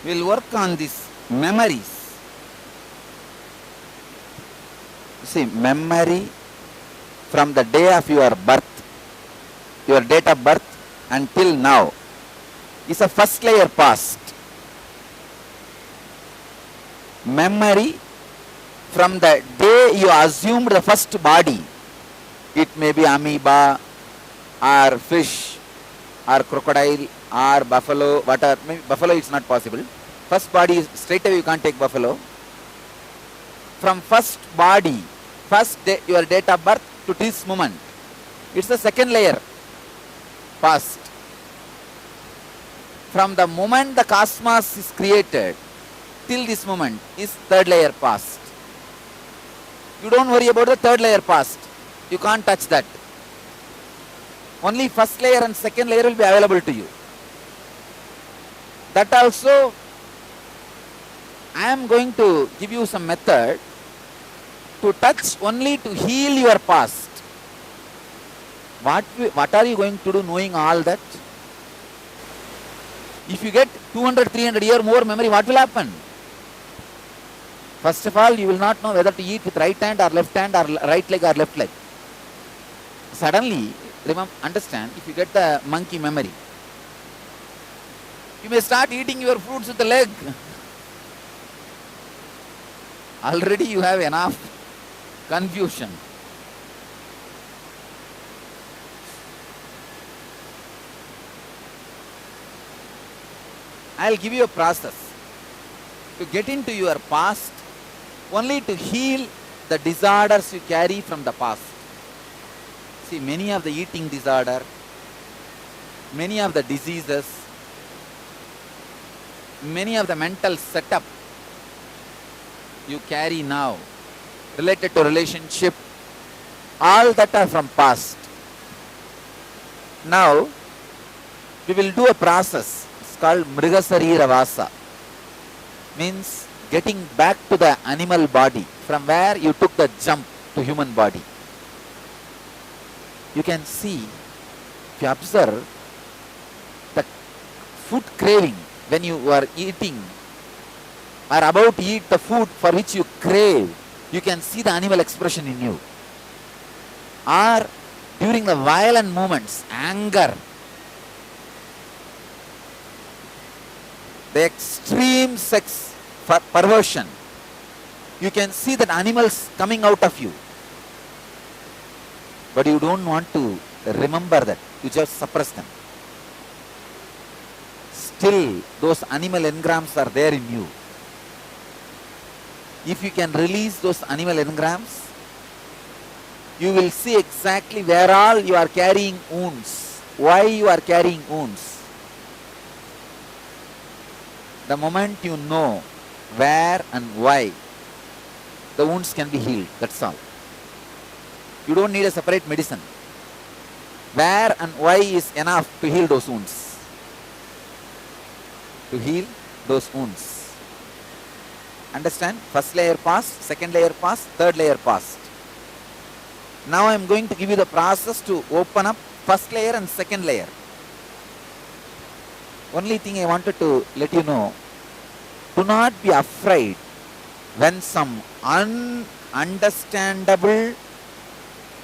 We'll work on these memories. See, memory from the day of your birth, your date of birth until now is a first layer past. Memory from the day you assumed the first body, it may be amoeba or fish or crocodile or buffalo, whatever. Maybe buffalo it's not possible. First body is straight away you can't take buffalo. From first body, first day, your date of birth to this moment, it's the second layer past. From the moment the cosmos is created till this moment is third layer past. You don't worry about the third layer past. You can't touch that. Only first layer and second layer will be available to you. That also, I am going to give you some method to touch only to heal your past. What are you going to do knowing all that? If you get 200, 300 year more memory, what will happen? First of all, you will not know whether to eat with right hand or left hand or right leg or left leg. Suddenly, remember, understand, if you get the monkey memory, you may start eating your fruits with the leg. Already you have enough confusion. I'll give you a process to get into your past, only to heal the disorders you carry from the past. See, many of the eating disorder, many of the diseases, many of the mental setup you carry now related to relationship, all that are from past. Now, we will do a process. It's called Mrigasarira Vasa. Means getting back to the animal body from where you took the jump to human body. You can see, if you observe, the food craving when you are eating or about to eat the food for which you crave, you can see the animal expression in you. Or during the violent moments, anger, the extreme sex perversion, you can see that animals coming out of you. But you don't want to remember that. You just suppress them. Still, those animal engrams are there in you. If you can release those animal engrams, you will see exactly where all you are carrying wounds, why you are carrying wounds. The moment you know where and why, the wounds can be healed. That's all. You don't need a separate medicine. Where and why is enough to heal those wounds. To heal those wounds. Understand? First layer past, second layer past, third layer past. Now I am going to give you the process to open up first layer and second layer. Only thing I wanted to let you know, do not be afraid when some ununderstandable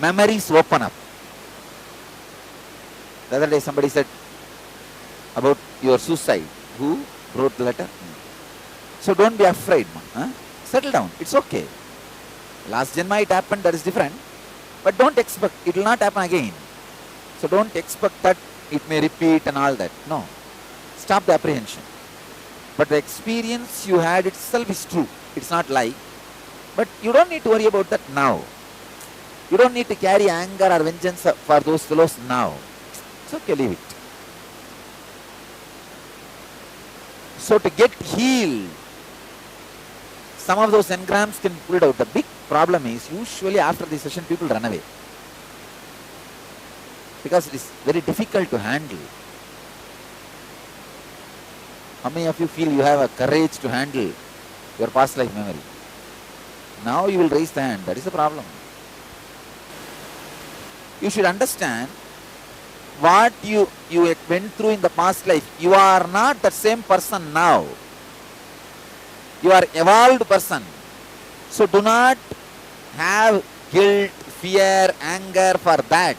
memories open up. The other day somebody said about your suicide. Who wrote the letter? So don't be afraid. Settle down. It's okay. Last Janma it happened, that is different. But don't expect, it will not happen again. So don't expect that it may repeat and all that. No. Stop the apprehension. But the experience you had itself is true. It's not lie. But you don't need to worry about that now. You don't need to carry anger or vengeance for those fellows now. It's okay, leave it. So to get healed, some of those engrams can be pulled out. The big problem is usually after the session people run away. Because it is very difficult to handle. How many of you feel you have a courage to handle your past life memory? Now you will raise the hand. That is the problem. You should understand what you went through in the past life. You are not the same person now. You are evolved person. So do not have guilt, fear, anger for that.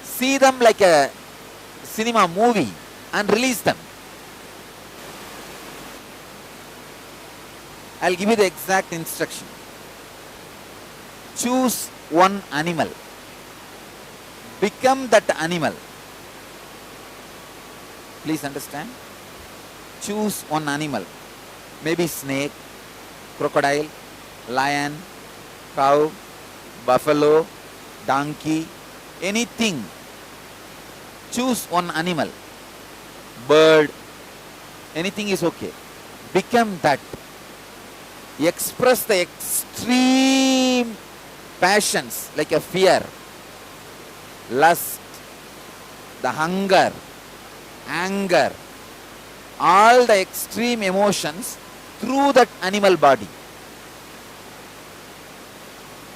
See them like a cinema movie and release them. I'll give you the exact instruction. Choose one animal. Become that animal. Please understand. Choose one animal. Maybe snake, crocodile, lion, cow, buffalo, donkey, anything. Choose one animal. Bird, anything is okay. Become that. Express the extreme passions like a fear, lust, the hunger, anger, all the extreme emotions through that animal body.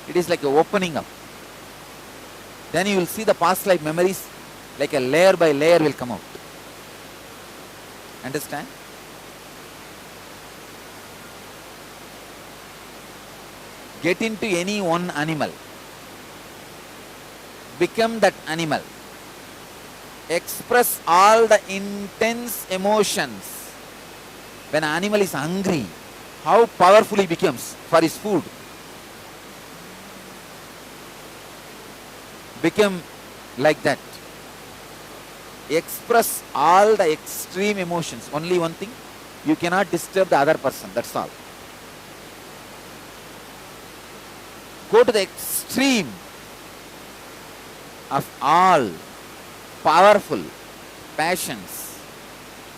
It is like a opening up. Then you will see the past life memories like a layer by layer will come out. Understand? Get into any one animal. Become that animal. Express all the intense emotions. When an animal is hungry, how powerful he becomes for his food. Become like that. Express all the extreme emotions. Only one thing, you cannot disturb the other person, that's all. Go to the extreme of all powerful passions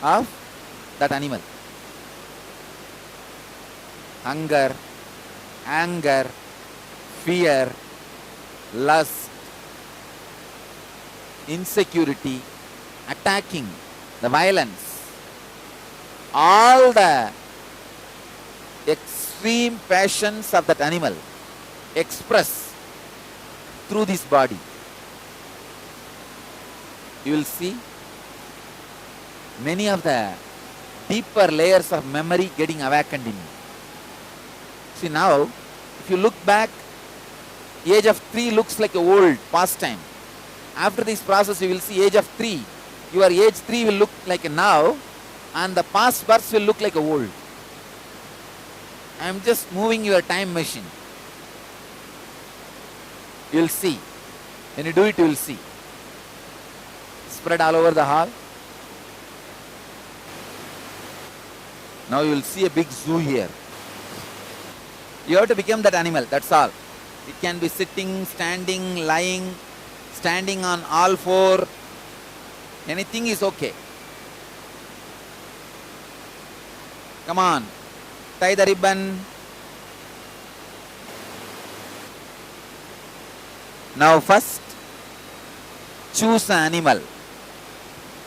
of that animal. Hunger, anger, fear, lust, insecurity, attacking, the violence, all the extreme passions of that animal express through this body. You will see many of the deeper layers of memory getting awakened in you. See now, if you look back, age of 3 looks like a old past time. After this process, you will see age of 3. Your age 3 will look like a now, and the past births will look like a old. I am just moving your time machine. You will see. When you do it, you will see. Spread all over the hall. Now you will see a big zoo here. You have to become that animal, that's all. It can be sitting, standing, lying, standing on all four. Anything is okay. Come on, tie the ribbon. Now first, choose an animal.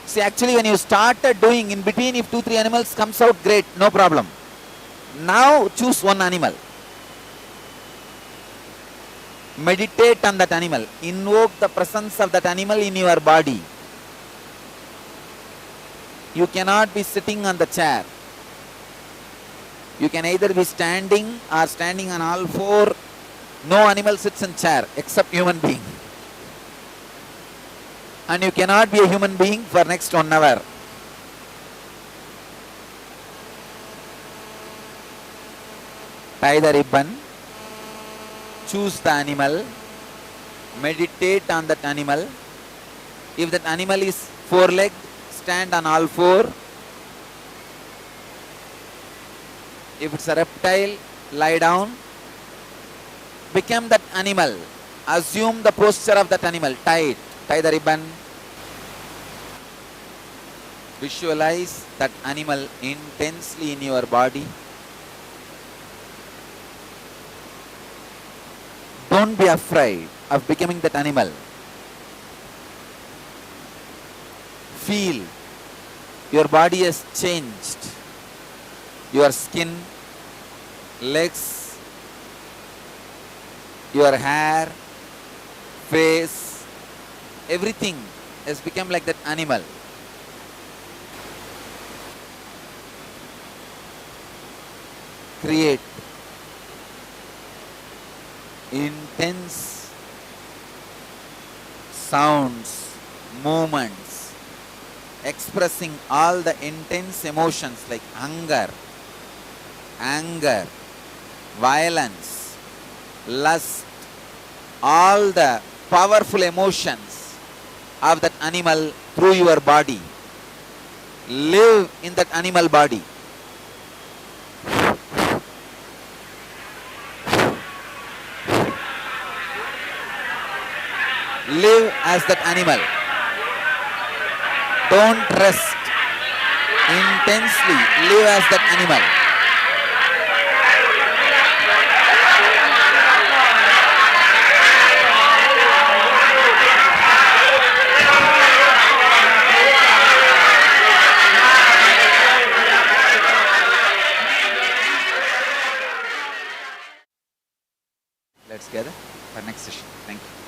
See, actually when you started doing, in between if 2-3 animals comes out, great, no problem. Now choose one animal. Meditate on that animal. Invoke the presence of that animal in your body. You cannot be sitting on the chair. You can either be standing or standing on all four. No animal sits in chair except human being. And you cannot be a human being for next 1 hour. Tie the ribbon. Choose the animal. Meditate on that animal. If that animal is 4-legged, stand on all four. If it's a reptile, lie down. Become that animal. Assume the posture of that animal. Tie it. Tie the ribbon. Visualize that animal intensely in your body. Don't be afraid of becoming that animal. Feel your body has changed. Your skin, legs, your hair, face, everything has become like that animal. create intense sounds, movements, expressing all the intense emotions like hunger, anger, violence, lust, all the powerful emotions of that animal through your body. Live in that animal body. Live as that animal. Don't rest. Intensely live as that animal. Let's gather for next session. Thank you.